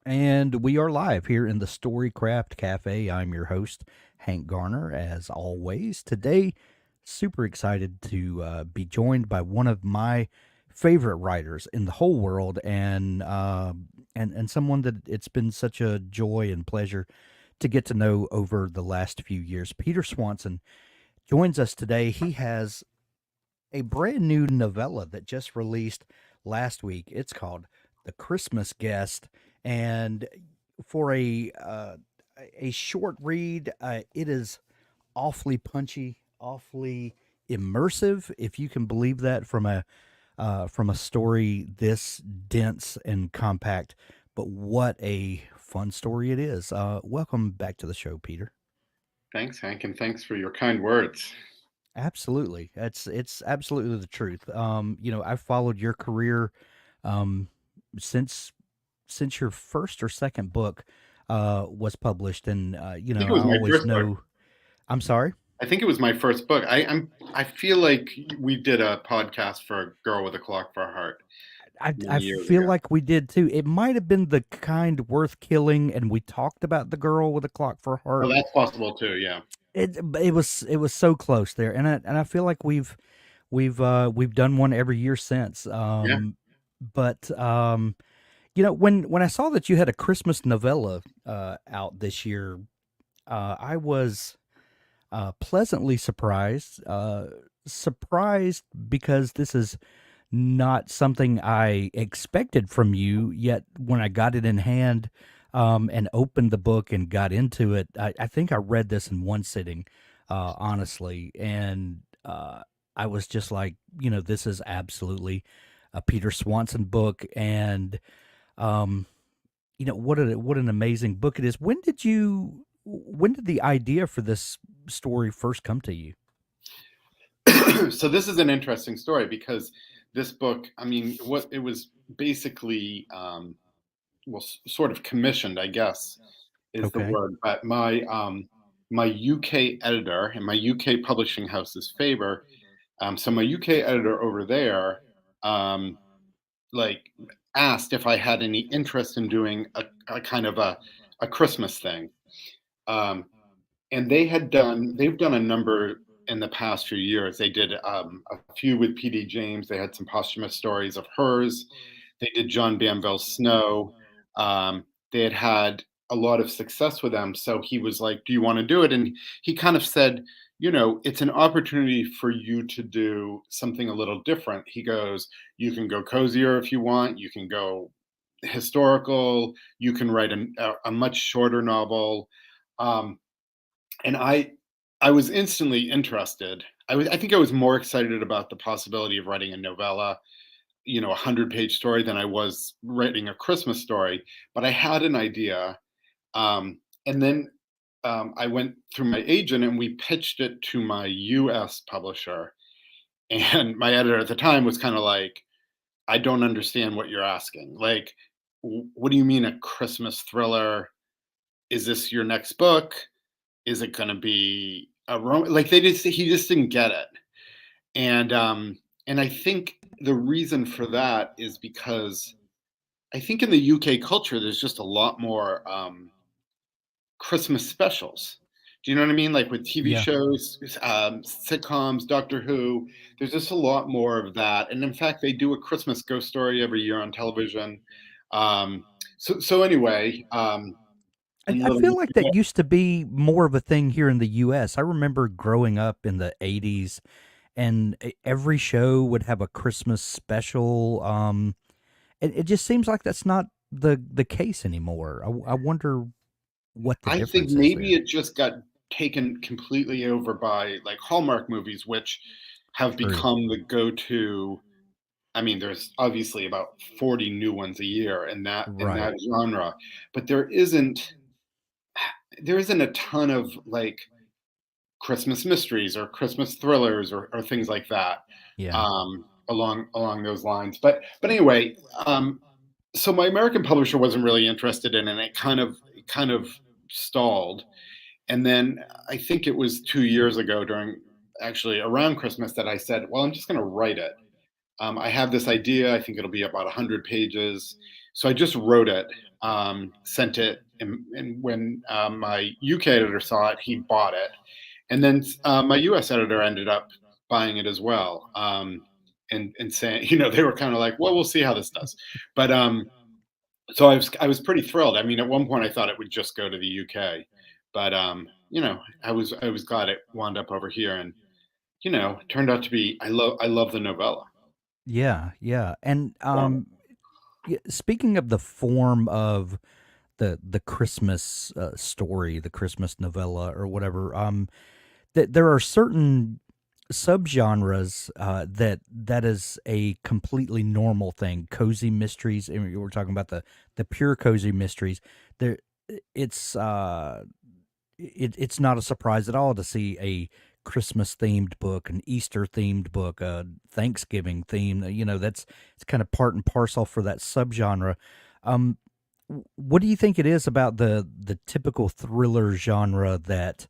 And we are live here in the Storycraft Cafe. I'm your host, Hank Garner, as always. Today, super excited to be joined by one of my favorite writers in the whole world, and someone that it's been such a joy and pleasure to get to know over the last few years. Peter Swanson joins us today. He has a brand new novella that just released last week. It's called The Christmas Guest, and for a short read, it is awfully punchy, awfully immersive, if you can believe that from a story this dense and compact. But what a fun story it is! Welcome back to the show, Peter. Thanks, Hank, and thanks for your kind words. Absolutely. It's absolutely the truth. I've followed your career um since your first or second book was published, and I think it I was my always first book. know. I'm sorry. I think it was my first book. I feel like we did a podcast for A Girl with a Clock for a Heart I many years feel ago. like we did too. It might have been The Kind Worth Killing, and we talked about The Girl with a Clock for a Oh, Heart. that's possible too. Yeah, It was so close there, and I feel like we've done one every year since. yeah. But when I saw that you had a Christmas novella out this year, I was pleasantly surprised. Surprised because this is not something I expected from you. Yet when I got it in hand and opened the book and got into it, I think I read this in one sitting, honestly, and I was just like, this is absolutely a Peter Swanson book, and um, what an amazing book it is. When did the idea for this story first come to you? So this is an interesting story because this book, I mean, what it was basically, well, sort of commissioned, I guess, is the Okay. word. But my UK editor and my UK publishing house's favor. So my UK editor over there, um, like, asked if I had any interest in doing a kind of a Christmas thing. Um, and they've done a number in the past few years. They did a few with PD James. They had some posthumous stories of hers. They did John Banville's Snow. They had a lot of success with them. So he was like, "Do you want to do it?" And he kind of said, "It's an opportunity for you to do something a little different." He goes, "You can go cozier if you want. You can go historical. You can write a much shorter novel." Um, and I was instantly interested. I think I was more excited about the possibility of writing a novella, 100-page story than I was writing a Christmas story. But I had an idea, and then I went through my agent and we pitched it to my US publisher. And my editor at the time was kind of like, "I don't understand what you're asking. Like, what do you mean a Christmas thriller? Is this your next book? Is it gonna be a like, he just didn't get it. And, and I think the reason for that is because I think in the UK culture, there's just a lot more, Christmas specials. Do you know what I mean? Like with TV Yeah. shows, sitcoms, Doctor Who, there's just a lot more of that. And in fact, they do a Christmas ghost story every year on television. Um, so anyway, I and I little feel like that used to be more of a thing here in the US. I remember growing up in the 80s, and every show would have a Christmas special. It just seems like that's not the case anymore. I wonder what the I think difference is maybe there. it just got taken completely over by like Hallmark movies, which have True. become the go-to. I mean, there's obviously about 40 new ones a year in Right. that genre, but there isn't a ton of like Christmas mysteries or Christmas thrillers or things like that, Yeah. along those lines. But anyway, so my American publisher wasn't really interested in it, and it kind of stalled. And then I think it was 2 years ago, during actually around Christmas, that I said, "Well, I'm just going to write it. I have this idea. I think it'll be about 100 pages." So I just wrote it, sent it, and when my UK editor saw it, he bought it, and then my US editor ended up buying it as well, and saying, they were kind of like, well, we'll see how this does, but so I was pretty thrilled. I mean, at one point I thought it would just go to the UK, but I was glad it wound up over here, and it turned out to be. I love the novella. Yeah, yeah. And Yeah. speaking of the form of the Christmas story, the Christmas novella or whatever, that there are certain subgenres that is a completely normal thing. Cozy mysteries, and we're talking about the pure cozy mysteries. There, it's it's not a surprise at all to see a Christmas themed book, an Easter themed book, a Thanksgiving theme. That's it's kind of part and parcel for that subgenre. Um, what do you think it is about the typical thriller genre that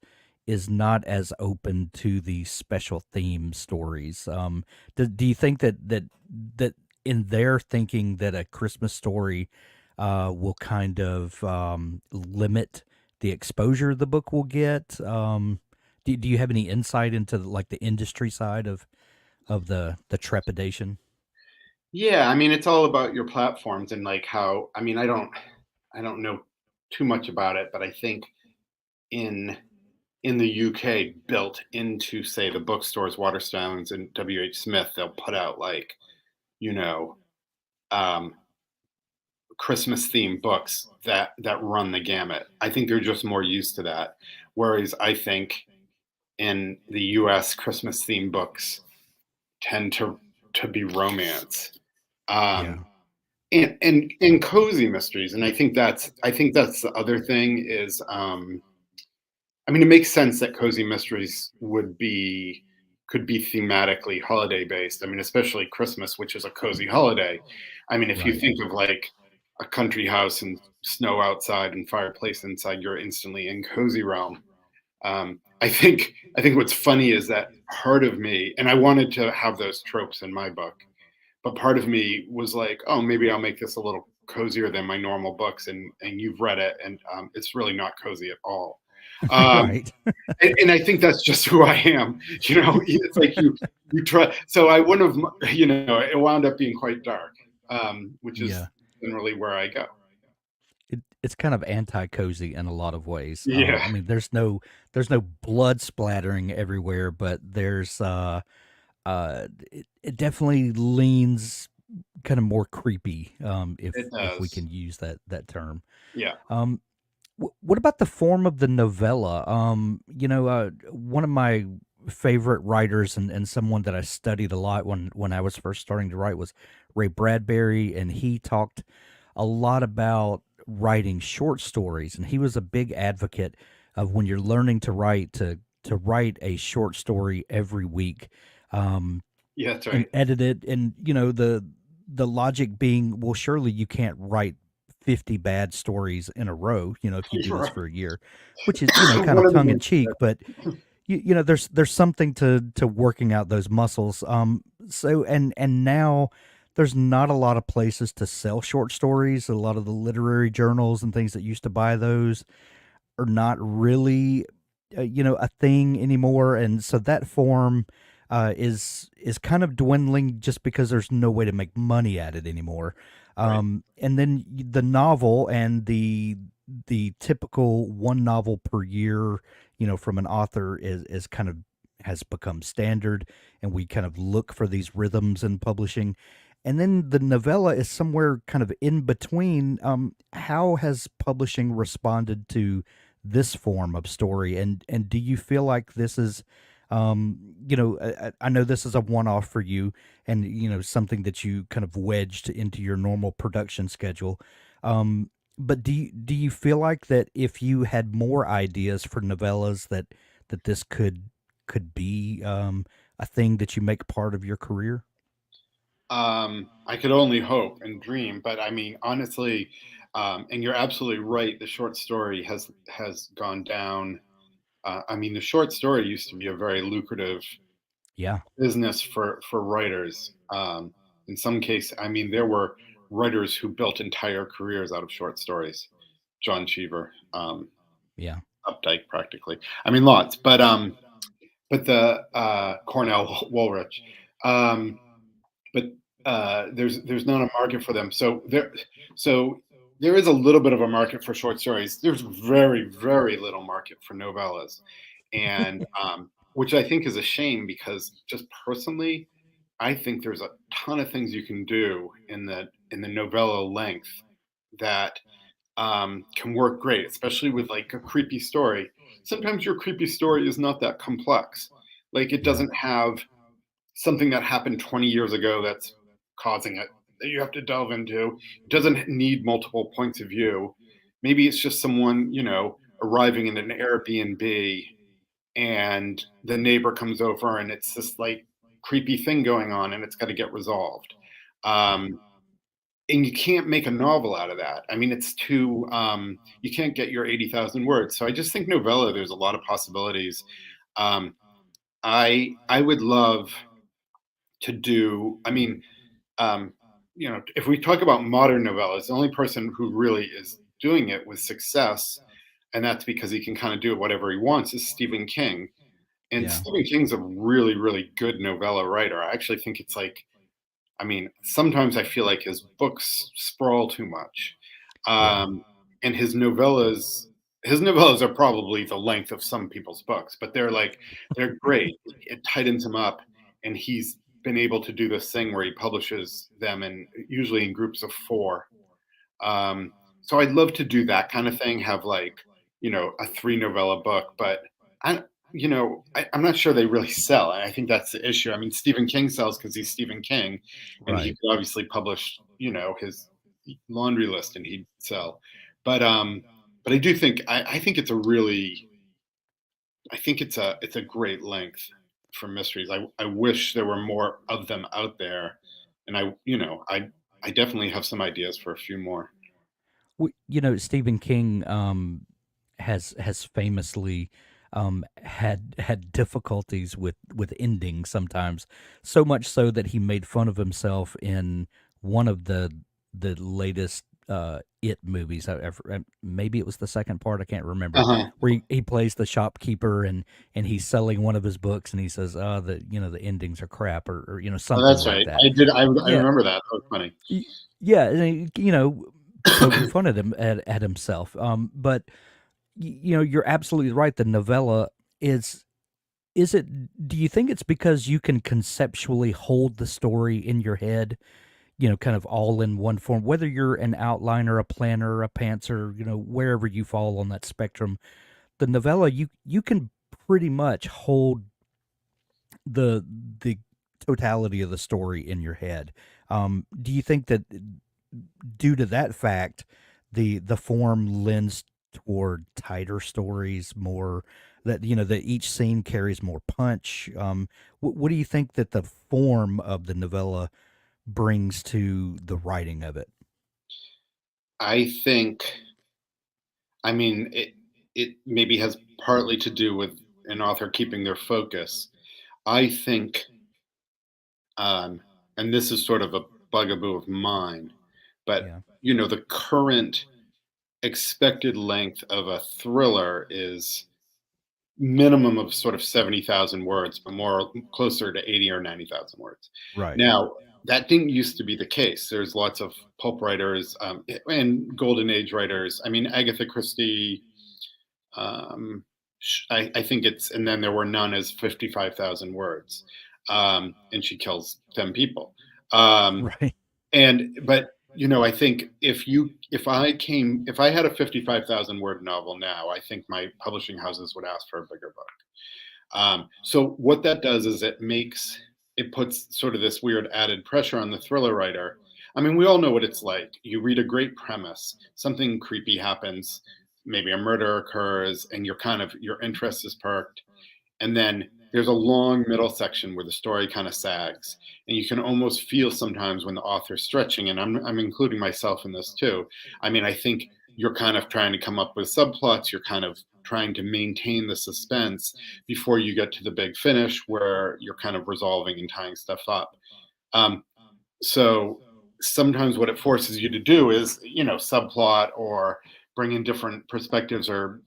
is not as open to the special theme stories? Do you think that in their thinking that a Christmas story will kind of limit the exposure the book will get? Do you have any insight into like the industry side of the trepidation? Yeah, I mean, it's all about your platforms and like how. I mean, I don't know too much about it, but I think in in the UK, built into say the bookstores, Waterstones and WH Smith, they'll put out like you know um, Christmas themed books that run the gamut. I think they're just more used to that, whereas I think in the US, Christmas themed books tend to be romance. Um, Yeah, and cozy mysteries, and I think that's the other thing is, I mean, it makes sense that cozy mysteries could be thematically holiday based. I mean, especially Christmas, which is a cozy holiday. I mean, if you right. think of like a country house and snow outside and fireplace inside, you're instantly in cozy realm. I think what's funny is that part of me, and I wanted to have those tropes in my book, but part of me was like, oh, maybe I'll make this a little cozier than my normal books, and you've read it, and it's really not cozy at all. Um, Right. and I think that's just who I am. It's like you try. So I wouldn't have, it wound up being quite dark, which is Yeah. generally where I go. It's kind of anti-cozy in a lot of ways. Yeah, I mean, there's no blood splattering everywhere, but it definitely leans kind of more creepy, it if we does. can use that term. Yeah. Um, what about the form of the novella? One of my favorite writers and someone that I studied a lot when I was first starting to write was Ray Bradbury, and he talked a lot about writing short stories, and he was a big advocate of when you're learning to write to write a short story every week. Um, Yeah, that's and right. edit it, and the logic being, well, surely you can't write 50 bad stories in a row, if you do You're this right. for a year, which is, kind One of of the tongue in most. cheek, but there's something to working out those muscles. So and now there's not a lot of places to sell short stories. A lot of the literary journals and things that used to buy those are not really a thing anymore, and so that form is kind of dwindling just because there's no way to make money at it anymore. Right. And then the novel and the typical one novel per year, from an author is kind of has become standard, and we kind of look for these rhythms in publishing. And then the novella is somewhere kind of in between. How has publishing responded to this form of story, and do you feel like this is, I know this is a one-off for you, and something that you kind of wedged into your normal production schedule, but do you feel like that if you had more ideas for novellas that this could be a thing that you make part of your career? I could only hope and dream, but I mean, honestly, and you're absolutely right. The short story has gone down. I mean, the short story used to be a very lucrative Yeah. business for writers. In some cases, I mean, there were writers who built entire careers out of short stories. John Cheever, Yeah. Updike, practically. I mean, lots, but the Cornell Woolrich. Um, but there's not a market for them. So there is a little bit of a market for short stories. There's very little market for novellas, and which I think is a shame because just personally, I think there's a ton of things you can do in the novella length that can work great, especially with like a creepy story. Sometimes your creepy story is not that complex. Like it Yeah. doesn't have something that happened 20 years ago that's causing it that you have to delve into. It doesn't need multiple points of view. Maybe it's just someone, arriving in an Airbnb and the neighbor comes over and it's this like creepy thing going on and it's got to get resolved. Yeah. Um, and you can't make a novel out of that. I mean, it's too, you can't get your 80,000 words. So I just think novella, there's a lot of possibilities. Um, I would love to do, I mean, um, if we talk about modern novellas, the only person who really is doing it with success, and that's because he can kind of do whatever he wants, is Stephen King. And Yeah. Stephen King's a really good novella writer. I actually think it's like, I mean, sometimes I feel like his books sprawl too much. Yeah. Um, and his novellas are probably the length of some people's books, but they're great. It tightens him up, and he's been able to do this thing where he publishes them and usually in groups of four. So I'd love to do that kind of thing, have like, a three novella book, but I'm not sure they really sell. And I think that's the issue. I mean, Stephen King sells because he's Stephen King, and he Right. could obviously publish, his laundry list and he'd sell. But I do think, I think it's a really, I think it's a great length for mysteries. I wish there were more of them out there. And I definitely have some ideas for a few more. Stephen King has famously had difficulties with endings sometimes, so much so that he made fun of himself in one of the latest It movies. Maybe it was the second part. I can't remember. Uh-huh. Where he plays the shopkeeper and he's selling one of his books and he says, the endings are crap or Oh, something that's like right. that. I Yeah, remember that. That was funny. yeah, and poking fun at him at himself. But you're absolutely right. The novella is is it? Do you think it's because you can conceptually hold the story in your head? Kind of all in one form. Whether you're an outliner, a planner, a pantser, wherever you fall on that spectrum, the novella you can pretty much hold the the totality of the story in your head. Do you think that due to that fact, the form lends toward tighter stories, more that each scene carries more punch? What do you think that the form of the novella brings to the writing of it? I think, I mean, it maybe has partly to do with an author keeping their focus. I think, um, and this is sort of a bugaboo of mine, but Yeah. the current expected length of a thriller is minimum of sort of 70,000 words, but more closer to 80 or 90,000 words. Right. Now, that didn't used to be the case. There's lots of pulp writers and golden age writers. I mean, Agatha Christie, I think and then there were none as 55,000 words. And she kills 10 people. Um, Right. but I think if I had a 55,000 word novel now, I think my publishing houses would ask for a bigger book. So what that does is it puts sort of this weird added pressure on the thriller writer. I mean, we all know what it's like. You read a great premise, something creepy happens, maybe a murder occurs, and your interest is perked, and then there's a long middle section where the story kind of sags, and you can almost feel sometimes when the author's stretching, and I'm including myself in this too. I mean, I think you're kind of trying to come up with subplots, you're kind of trying to maintain the suspense before you get to the big finish where you're kind of resolving and tying stuff up. um, so sometimes what it forces you to do is, subplot or bring in different perspectives or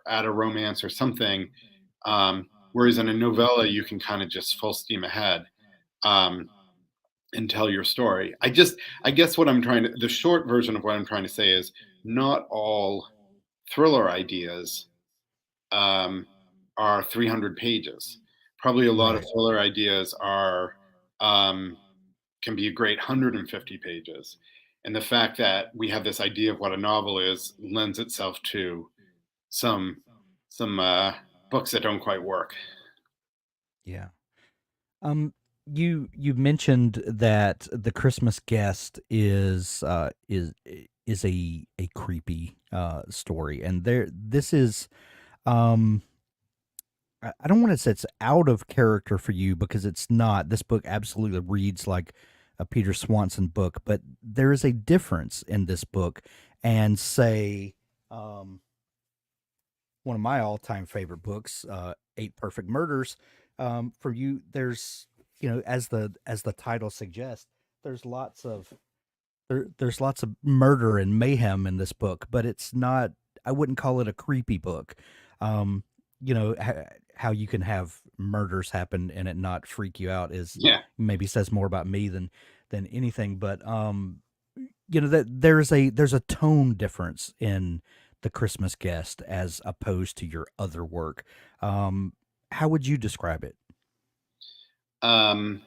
add a romance or something. Whereas in a novella, you can kind of just full steam ahead. Um, and tell your story. I guess the short version of what I'm trying to say is not all thriller ideas um, are 300 pages. Probably a lot of Right. thriller ideas are um, can be a great 150 pages. And the fact that we have this idea of what a novel is lends itself to some some books that don't quite work. Yeah. Um, you mentioned that the Christmas Guest is a creepy story, and this is um I don't want to say it's out of character for you because it's not. This book absolutely reads like a Peter Swanson book, but there is a difference in this book and say um one of my all-time favorite books, Eight Perfect Murders. For you, there's as the title suggests, there's lots of there's lots of murder and mayhem in this book, but it's not. I wouldn't call it a creepy book. Um, how you can have murders happen and it not freak you out is Yeah. maybe says more about me than anything. But that there's a tone difference in the Christmas Guest as opposed to your other work. Um, how would you describe it? Um,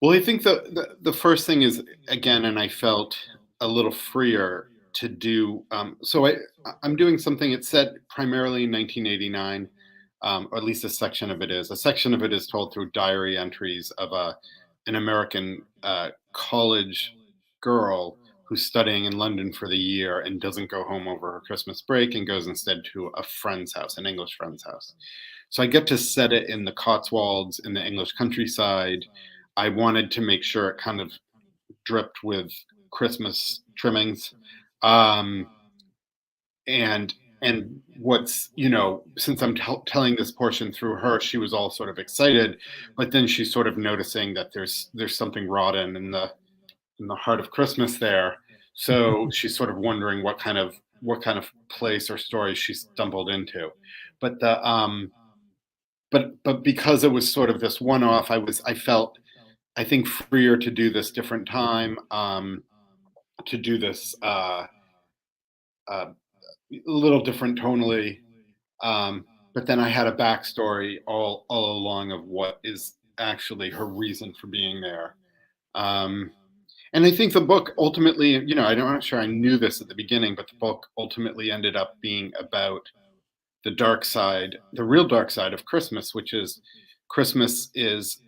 Well, I think the first thing is, again, and I felt a little freer to do. I'm doing something. It's set primarily in 1989, or at least a section of it is. A section of it is told through diary entries of an American college girl who's studying in London for the year and doesn't go home over her Christmas break and goes instead to a friend's house, an English friend's house. So I get to set it in the Cotswolds in the English countryside. I wanted to make sure it kind of dripped with Christmas trimmings. Um, and what's since I'm telling this portion through her, she was all sort of excited, but then she's sort of noticing that there's something rotten in the heart of Christmas there. So she's sort of wondering what kind of place or story she stumbled into. But the but because it was sort of this one off, I felt, I think, freer to do this different time, to do this a little different tonally. But then I had a backstory all along of what is actually her reason for being there. Um, and I think the book ultimately, I'm not sure I knew this at the beginning, but the book ultimately ended up being about the dark side, the real dark side of Christmas, which is Christmas is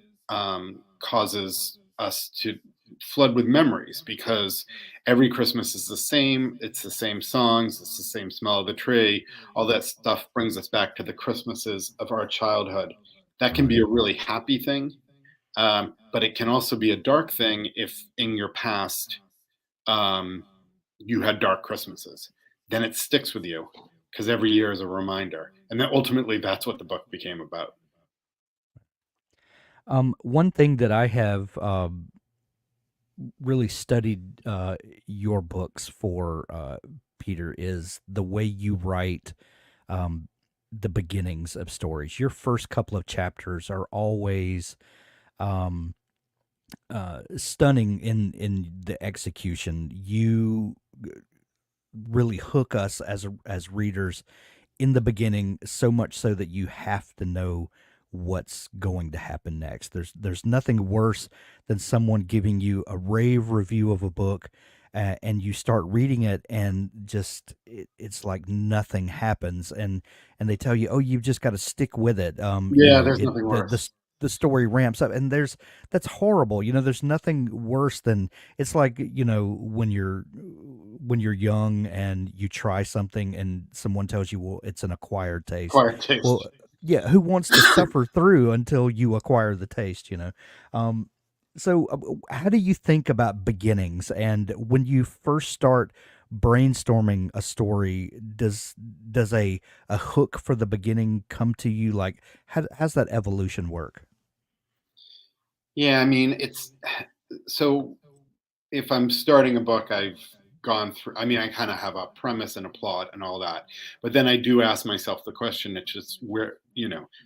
causes us to flood with memories because every Christmas is the same. It's the same songs. It's the same smell of the tree. All that stuff brings us back to the Christmases of our childhood. That can be Right. a really happy thing, but it can also be a dark thing if in your past um, you had dark Christmases. Then it sticks with you because every year is a reminder. And then ultimately, that's what the book became about. One thing that I have really studied your books for, Peter, is the way you write um, the beginnings of stories. Your first couple of chapters are always um, stunning in the execution. You really hook us as readers in the beginning, so much so that you have to know what's going to happen next. There's nothing worse than someone giving you a rave review of a book, and you start reading it and just it's like nothing happens, and they tell you, oh, you've just got to stick with it. Yeah, there's nothing The worse. the story ramps up, and that's horrible. There's nothing worse than it's like when you're young and you try something and someone tells you, well, it's an acquired taste. Quiet Well, taste. yeah, who wants to suffer through until you acquire the taste? um so how do you think about beginnings, and when you first start brainstorming a story, does a hook for the beginning come to you? Like, how's that evolution work? Yeah, I mean, it's so. if I'm starting a book, I've gone through. I mean, I kind of have a premise and a plot and all that, but then I do ask myself the question. It's just where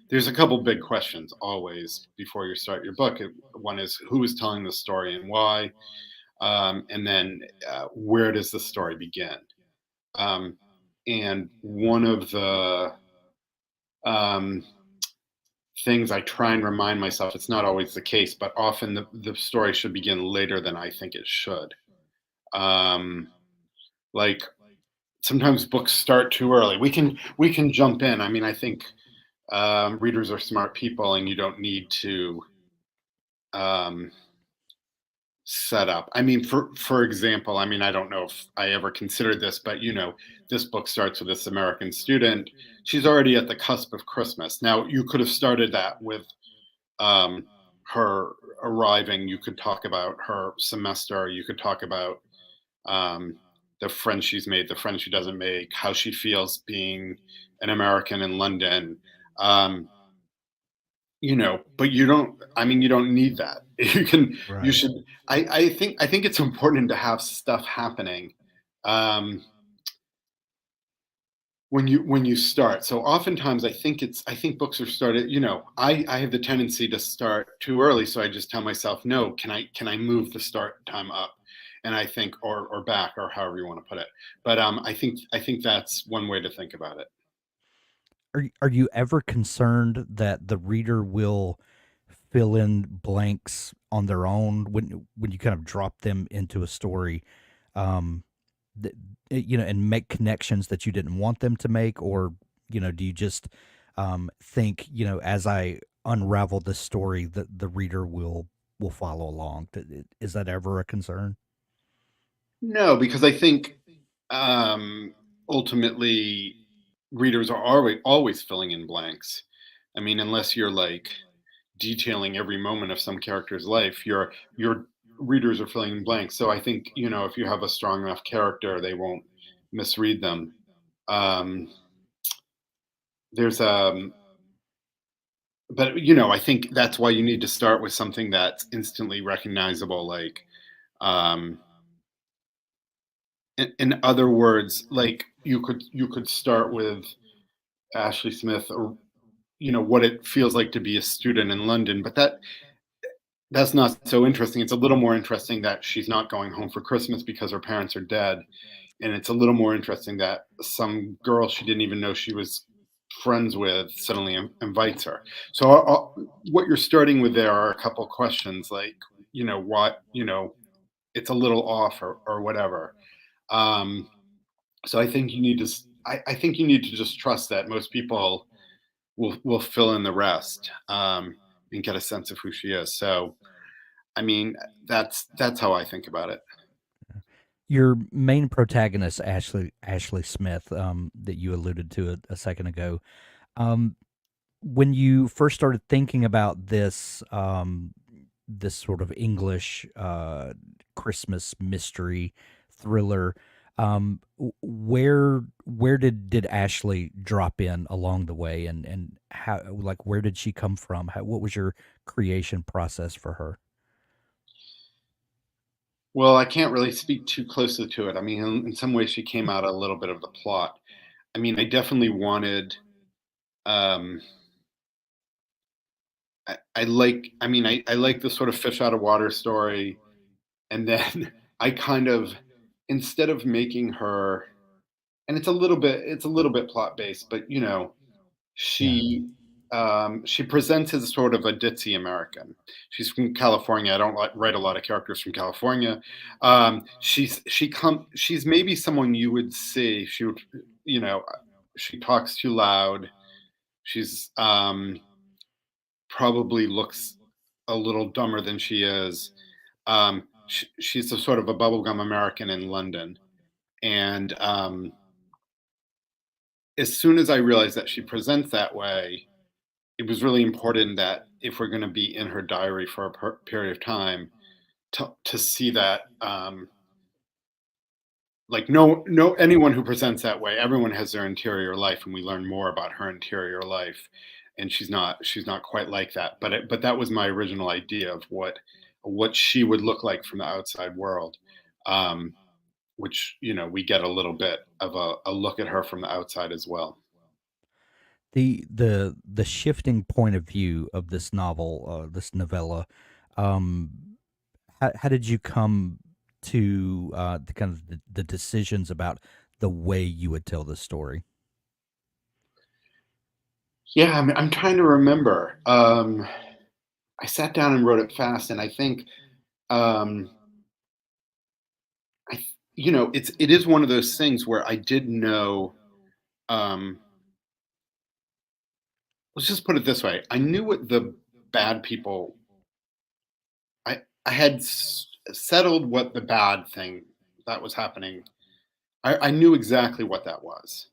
there's a couple big questions always before you start your book. One is who is telling the story and why, and then where does the story begin? Um, and one of the um, things I try and remind myself, it's not always the case, but often the story should begin later than I think it should. Um, like sometimes books start too early. We can jump in. I mean, I think readers are smart people, and you don't need to um, set up. I mean, for example, I mean, I don't know if I ever considered this, but this book starts with this American student. She's already at the cusp of Christmas. Now, you could have started that with um, her arriving. You could talk about her semester. You could talk about um, the friends she's made, the friends she doesn't make, how she feels being an American in London. Um, but you don't. I mean, you don't need that. You can. You Right. should. I think it's important to have stuff happening when you start. So oftentimes I think books are started. I have the tendency to start too early, so I just tell myself, no, can I move the start time up? And I think or back or however you want to put it. But I think that's one way to think about it. Are you ever concerned that the reader will fill in blanks on their own when you kind of drop them into a story, um, that, and make connections that you didn't want them to make, or do you just think as I unravel this story that the reader will follow along? Is that ever a concern? No, because I think um, ultimately readers are always filling in blanks. I mean, unless you're like detailing every moment of some character's life, your readers are filling in blanks. So I think if you have a strong enough character, they won't misread them. Um, there's but I think that's why you need to start with something that's instantly recognizable, like um, in other words, like you could start with Ashley Smith, or what it feels like to be a student in London, but that's not so interesting. It's a little more interesting that she's not going home for Christmas because her parents are dead, and it's a little more interesting that some girl she didn't even know she was friends with suddenly invites her. So what you're starting with there are a couple questions, like what it's a little off, or whatever. Um, so I think you need to. I think you need to just trust that most people will fill in the rest, and get a sense of who she is. So I mean, that's how I think about it. Your main protagonist, Ashley Smith, that you alluded to a second ago. Um, when you first started thinking about this sort of English Christmas mystery thriller, where did Ashley drop in along the way, and how, like, where did she come from? What was your creation process for her? Well, I can't really speak too closely to it. I mean, in some ways, she came out a little bit of the plot. I mean, I definitely wanted. Um, I like. I mean, I like the sort of fish out of water story, and then I kind of, instead of making her, and it's a little bit plot based, but Yeah. she presents as sort of a ditzy American. She's from California. I don't write a lot of characters from California. She's maybe someone you would see. She would, you know, she talks too loud. She's probably looks a little dumber than she is. She's a sort of a bubblegum American in London, and as soon as I realized that she presents that way, it was really important that if we're going to be in her diary for a period of time, to see that like no anyone who presents that way, everyone has their interior life, and we learn more about her interior life, and she's not quite like that. But that was my original idea of what what she would look like from the outside world. Um, which we get a little bit of a look at her from the outside as well. The shifting point of view of this novel, this novella, um, how did you come to the kind of the decisions about the way you would tell this story? Yeah, I'm trying to remember. I sat down and wrote it fast, and I think um, it is one of those things where I did know. Um, let's just put it this way: I knew what the bad people. I had settled what the bad thing that was happening. I knew exactly what that was.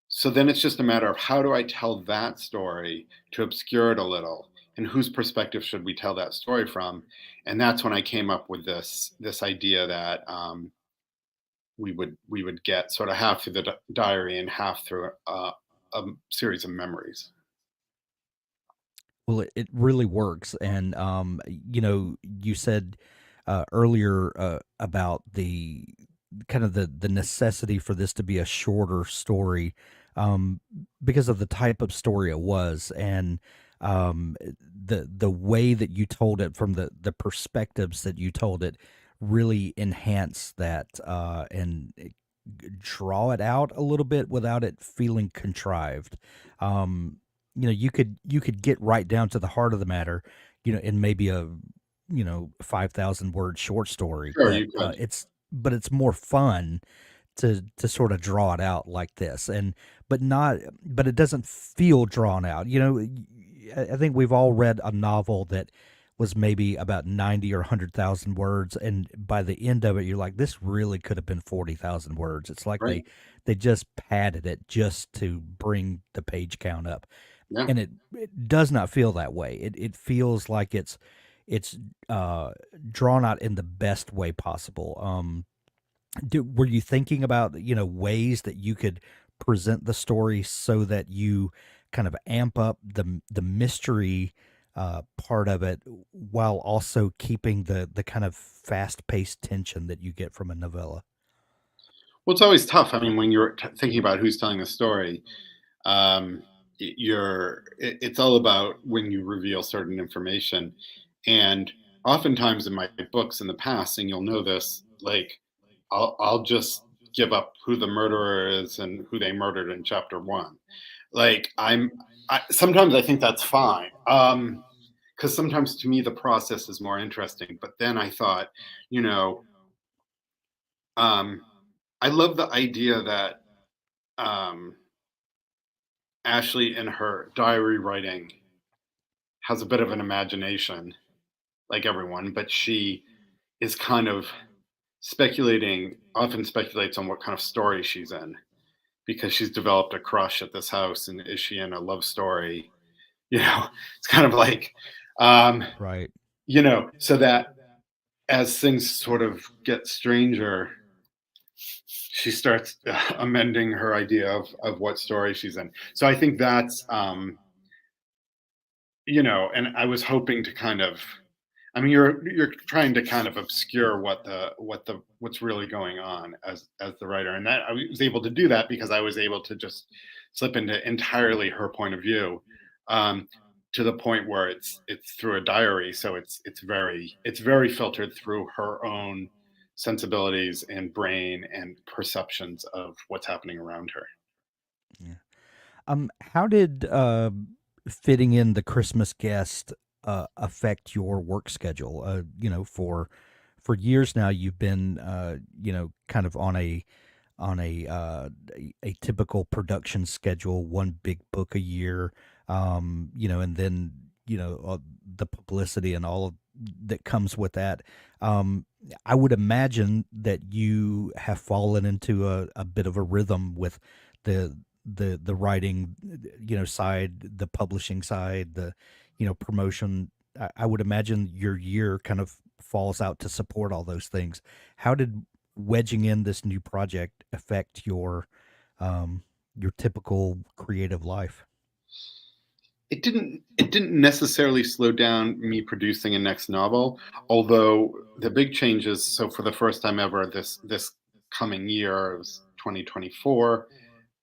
So then it's just a matter of how do I tell that story to obscure it a little, and whose perspective should we tell that story from? And that's when I came up with this idea that we would get sort of half through the diary and half through a series of memories. Well, it really works, and you said earlier about the kind of the necessity for this to be a shorter story, um, because of the type of story it was, and the way that you told it from the perspectives that you told it really enhance that and draw it out a little bit without it feeling contrived. Um, you could get right down to the heart of the matter, in maybe a 5,000 word short story, Sure, but you could. it's more fun to sort of draw it out like this, and but it doesn't feel drawn out. I think we've all read a novel that was maybe about 90 or 100,000 words, and by the end of it you're like, this really could have been 40,000 words. It's like Right. they just padded it just to bring the page count up, Yeah. and it does not feel that way. It feels like it's uh drawn out in the best way possible. Were you thinking about, ways that you could present the story so that you kind of amp up the mystery part of it while also keeping the kind of fast paced tension that you get from a novella? Well, it's always tough. I mean, when you're thinking about who's telling the story, um, it's all about when you reveal certain information. And oftentimes in my books in the past, and you'll know this, like I'll just give up who the murderer is and who they murdered in chapter one. Like sometimes I think that's fine. Because sometimes to me the process is more interesting. But then I thought, you know, um, I love the idea that um, Ashley in her diary writing has a bit of an imagination, like everyone, but she is kind of often speculates on what kind of story she's in because she's developed a crush at this house. And is she in a love story? You know, it's kind of like, um, Right. so that as things sort of get stranger, she starts amending her idea of what story she's in. So I think that's, and I was hoping to kind of, I mean, you're trying to kind of obscure what's really going on as the writer, and that I was able to do that because I was able to just slip into entirely her point of view, um, to the point where it's through a diary, so it's very filtered through her own sensibilities and brain and perceptions of what's happening around her. Yeah. How did fitting in the Christmas guest affect your work schedule? For years now, you've been kind of on a typical production schedule, one big book a year, and then the publicity and all of that comes with that. Um, I would imagine that you have fallen into a bit of a rhythm with the the writing, side, the publishing side, the promotion. I would imagine your year kind of falls out to support all those things. How did wedging in this new project affect your typical creative life? it didn't necessarily slow down me producing a next novel, although the big changes. So for the first time ever, this coming year, it was 2024.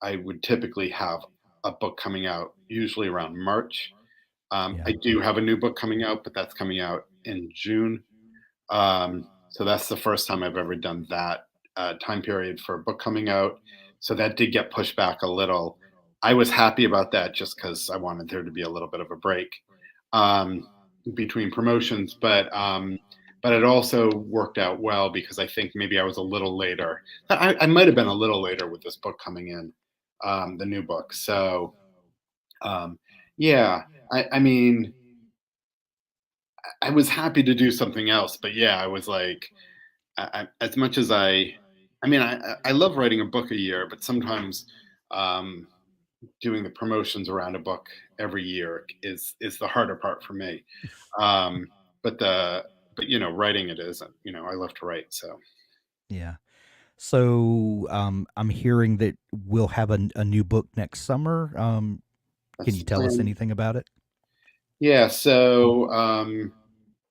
I would typically have a book coming out usually around March. Yeah. I do have a new book coming out, but that's coming out in June. So that's the first time I've ever done that time period for a book coming out. So that did get pushed back a little. I was happy about that just because I wanted there to be a little bit of a break um, between promotions, but it also worked out well because I think maybe I was a little later. I might have been a little later with this book coming in, the new book. So um, yeah, I mean, I was happy to do something else, but yeah, I was like, as much as I mean, I love writing a book a year, but sometimes um, doing the promotions around a book every year is the harder part for me. Um, but the but writing it isn't. I love to write, so Yeah. So I'm hearing that we'll have a new book next summer. Can that's you the tell us plan. anything about it? Yeah, so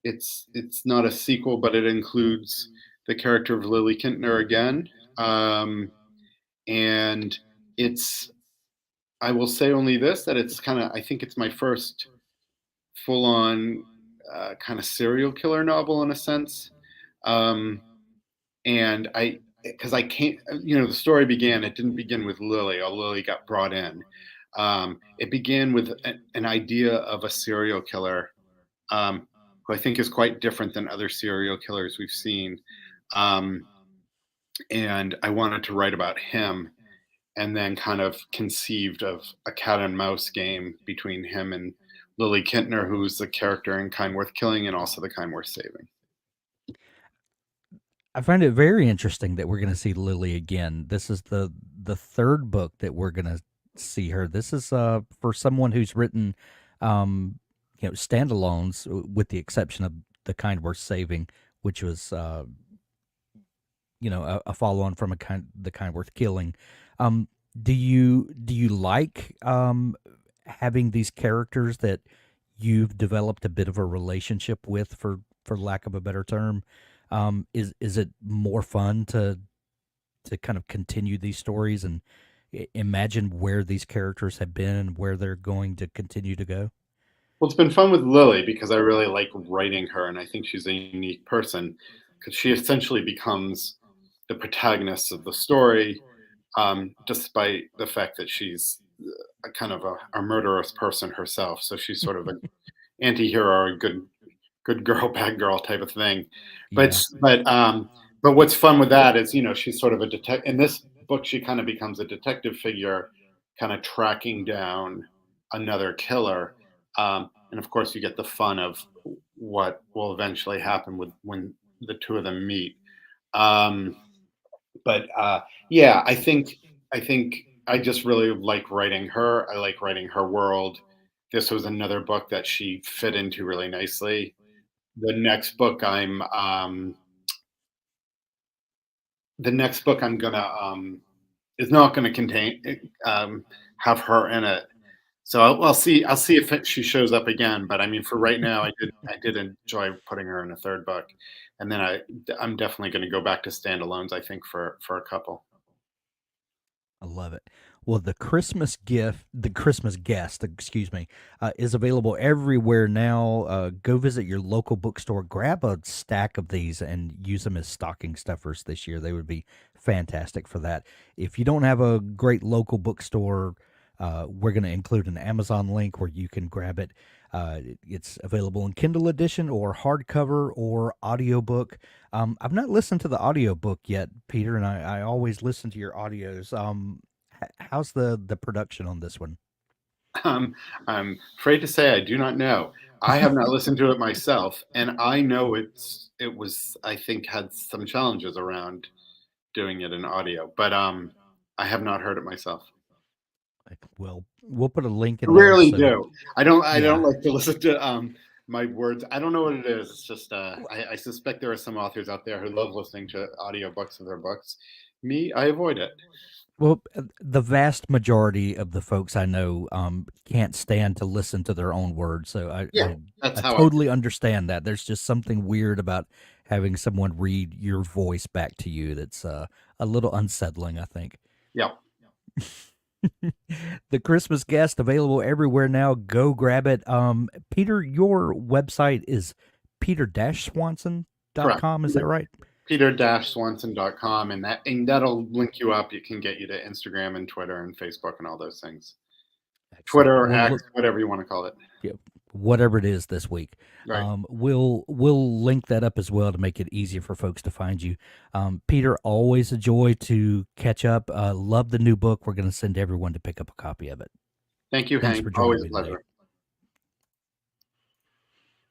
it's not a sequel, but it includes the character of Lily Kintner again, and it's I will say only this, that it's kinda I think it's my first full-on, kinda serial killer novel in a sense, um, and because I can't the story began it didn't begin with Lily, or Lily got brought in. It began with an idea of a serial killer, um, who I think is quite different than other serial killers we've seen, um, and I wanted to write about him, and then kind of conceived of a cat and mouse game between him and Lily Kintner, who's the character in Kind Worth Killing and also the Kind Worth Saving. I find it very interesting that we're going to see Lily again. This is the third book that we're going to see her. This is for someone who's written standalones with the exception of The Kind Worth Saving, which was a follow on from the kind worth killing. Um, do you like having these characters that you've developed a bit of a relationship with, for lack of a better term? Is it more fun to kind of continue these stories and imagine where these characters have been and where they're going to continue to go? Well, it's been fun with Lily because I really like writing her, and I think she's a unique person because she essentially becomes the protagonist of the story, despite the fact that she's a kind of a murderous person herself. So she's sort of an anti-hero, a good girl, bad girl type of thing. But Yeah. but what's fun with that is she's sort of a detective. In this book, she kind of becomes a detective figure, kind of tracking down another killer. And of course, you get the fun of what will eventually happen with when the two of them meet. Um, but yeah, I think I just really like writing her. I like writing her world. This was another book that she fit into really nicely. The next book I'm gonna is not gonna contain have her in it. So I'll see if she shows up again. But I mean, for right now, I did enjoy putting her in a third book, and then I'm definitely going to go back to standalones. I think for a couple. I love it. Well, the Christmas guest, excuse me, is available everywhere now. Go visit your local bookstore, grab a stack of these, and use them as stocking stuffers this year. They would be fantastic for that. If you don't have a great local bookstore, we're going to include an Amazon link where you can grab it. It's available in Kindle edition or hardcover or audiobook. I've not listened to the audiobook yet, Peter, and I always listen to your audios. How's the production on this one? Um, I'm afraid to say I do not know. I have not listened to it myself, and I know it was I think had some challenges around doing it in audio, but I have not heard it myself. Well, we'll put a link in there. Rarely So do. I don't yeah, like to listen to my words. I don't know what it is. It's just I suspect there are some authors out there who love listening to audiobooks of their books. Me, I avoid it. Well, the vast majority of the folks I know can't stand to listen to their own words, so Yeah, that's I how I feel. totally understand that. There's just something weird about having someone read your voice back to you that's a little unsettling, I think. Yeah, The Christmas Guest available everywhere now. Go grab it. Peter, your website is correct. peter-swanson.com. Is that right? Peter-Swanson.com, and that'll link you up. It can get you to Instagram and Twitter and Facebook and all those things. Excellent. Twitter or Well, X, look, whatever you want to call it. yeah, whatever it is this week. Right. We'll link that up as well to make it easier for folks to find you. Peter, always a joy to catch up. Love the new book. We're going to send everyone to pick up a copy of it. Thank you, Thanks Hank. for joining Always a me today. pleasure.